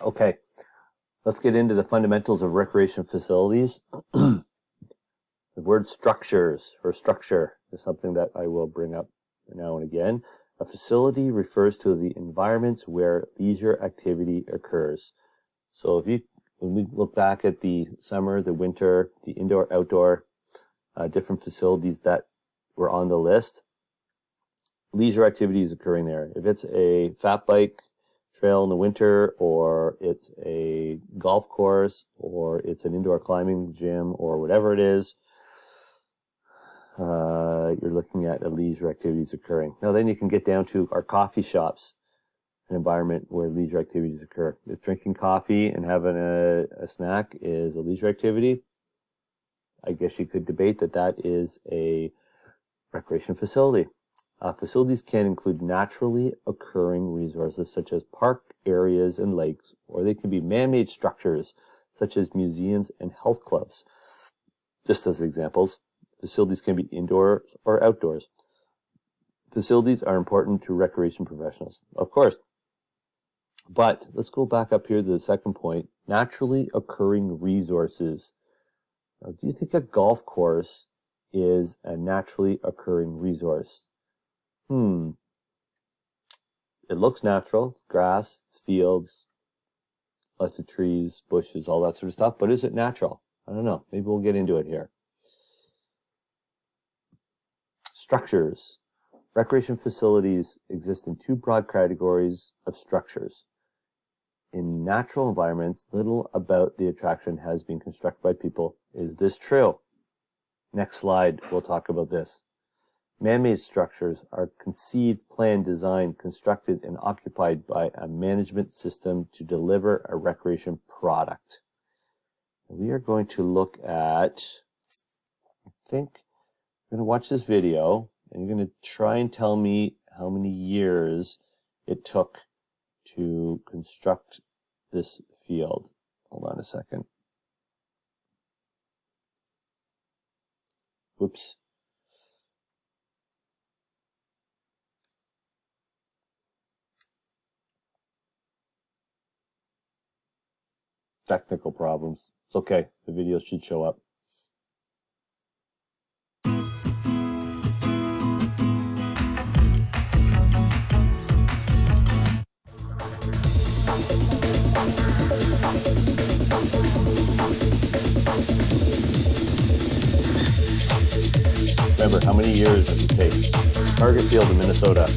Okay, let's get into the fundamentals of recreation facilities. The word structures or structure is something that I will bring up now and again. A facility refers to the environments where leisure activity occurs. So when we look back at the summer, the winter, the indoor, outdoor, different facilities that were on the list, leisure activities occurring there. If it's a fat bike trail in the winter, or it's a golf course, or it's an indoor climbing gym, or whatever it is, you're looking at leisure activities occurring. Now then you can get down to our coffee shops, an environment where leisure activities occur. If drinking coffee and having a snack is a leisure activity, I guess you could debate that is a recreation facility. Facilities can include naturally occurring resources such as park areas and lakes, or they can be man-made structures such as museums and health clubs. Just as examples, facilities can be indoors or outdoors. Facilities are important to recreation professionals, of course. But let's go back up here to the second point, naturally occurring resources. Now, do you think a golf course is a naturally occurring resource? It looks natural. It's grass, it's fields, lots of trees, bushes, all that sort of stuff. But is it natural? I don't know. Maybe we'll get into it here. Structures. Recreation facilities exist in two broad categories of structures. In natural environments, little about the attraction has been constructed by people. Is this true? Next slide, we'll talk about this. Man-made structures are conceived, planned, designed, constructed, and occupied by a management system to deliver a recreation product. We are going to look at, we're going to watch this video, and you're going to try and tell me how many years it took to construct this field. Hold on a second. Oops. Technical problems. It's okay. The video should show up. Remember, how many years does it take? Target Field in Minnesota.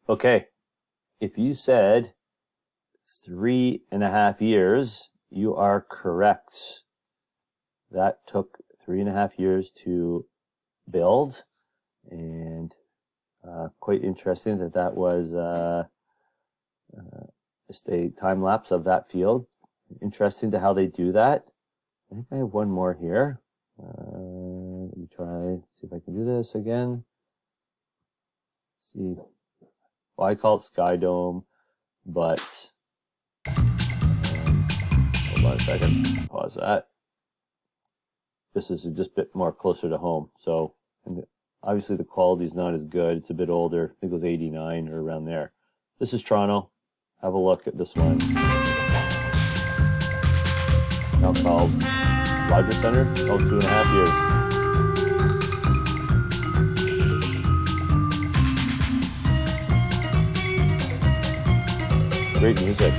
Okay, if you said 3.5 years, you are correct. That took 3.5 years to build, and quite interesting that was just a time lapse of that field. Interesting to how they do that. I think I have one more here. Let me try, see if I can do this again. Let's see. Well, I call it Sky Dome, but hold on a second, pause that. This is just a bit more closer to home. So obviously the quality is not as good. It's a bit older. I think it was 89 or around there. This is Toronto. Have a look at this one. Now called Rogers Center. Called 2.5 years. great music.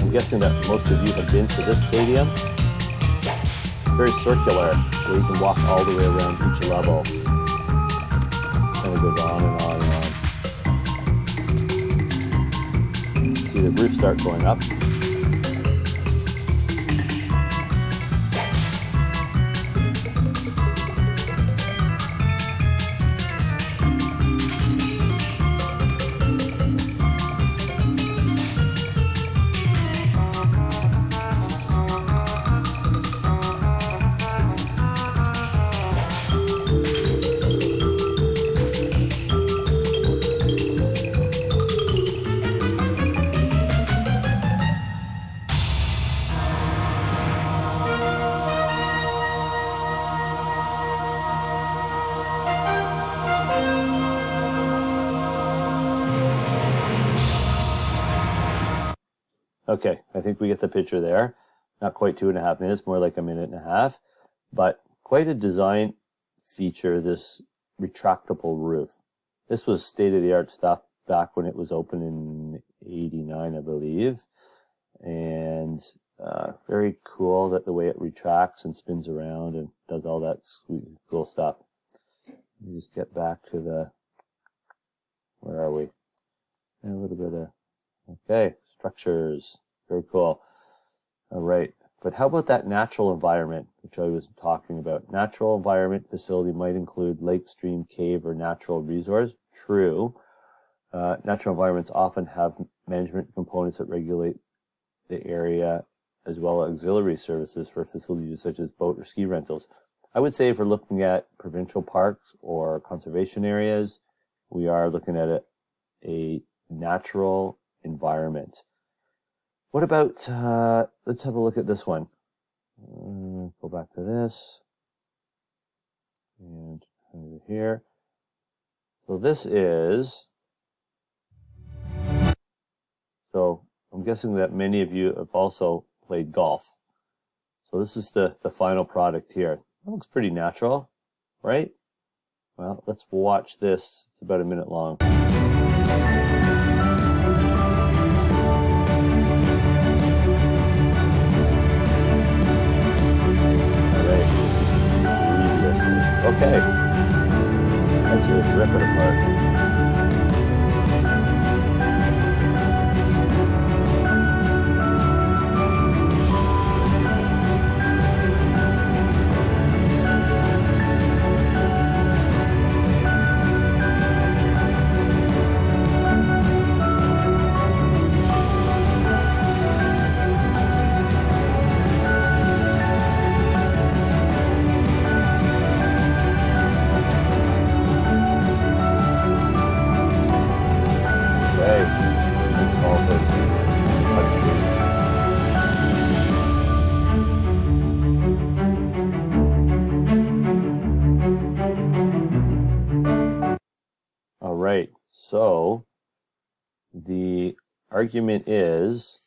I'm guessing that most of you have been to this stadium. Very circular, where you can walk all the way around each level. Kind of goes on and on and on. See the roof start going up. Okay, I think we get the picture there. Not quite 2.5 minutes, more like 1.5 minutes, but quite a design feature, this retractable roof. This was state-of-the-art stuff back when it was open in 89, I believe. And very cool that the way it retracts and spins around and does all that sweet, cool stuff. Let me just get back to the, where are we? A little bit of, okay, structures. Very cool. All right. But how about that natural environment, which I was talking about? Natural environment facility might include lake, stream, cave, or natural resource. True. Natural environments often have management components that regulate the area, as well as auxiliary services for facilities such as boat or ski rentals. I would say if we're looking at provincial parks or conservation areas, we are looking at a natural environment. What about, let's have a look at this one. Go back to this. And over here. So this is, so I'm guessing that many of you have also played golf. So this is the final product here. It looks pretty natural, right? Well, let's watch this. It's about 1 minute long. Okay, let's just rip it apart. All right, so the argument is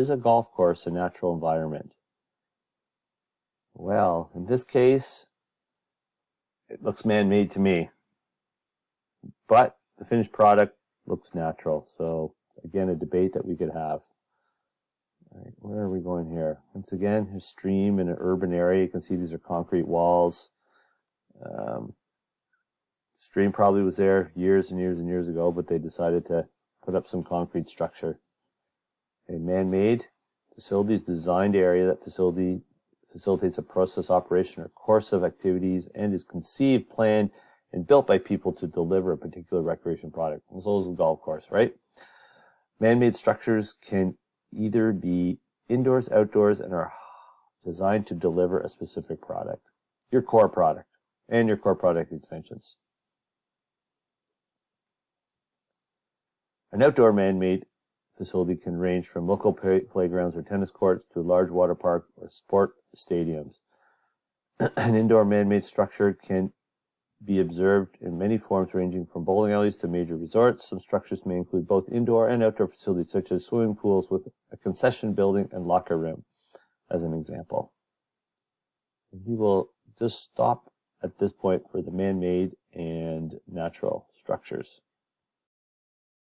a golf course a natural environment? Well, in this case, it looks man-made to me, but the finished product looks natural. So again, a debate that we could have. All right, where are we going here? Once again, a stream in an urban area. You can see these are concrete walls. Stream probably was there years and years and years ago, but they decided to put up some concrete structure. A man-made facilities designed area that facilitates a process, operation, or course of activities and is conceived, planned, and built by people to deliver a particular recreation product. So is a golf course, right? Man-made structures can either be indoors, outdoors, and are designed to deliver a specific product, your core product, and your core product extensions. An outdoor man-made facility can range from local playgrounds or tennis courts to a large water park or sport stadiums. An indoor man-made structure can be observed in many forms ranging from bowling alleys to major resorts. Some structures may include both indoor and outdoor facilities such as swimming pools with a concession building and locker room, as an example. And we will just stop at this point for the man-made and natural structures.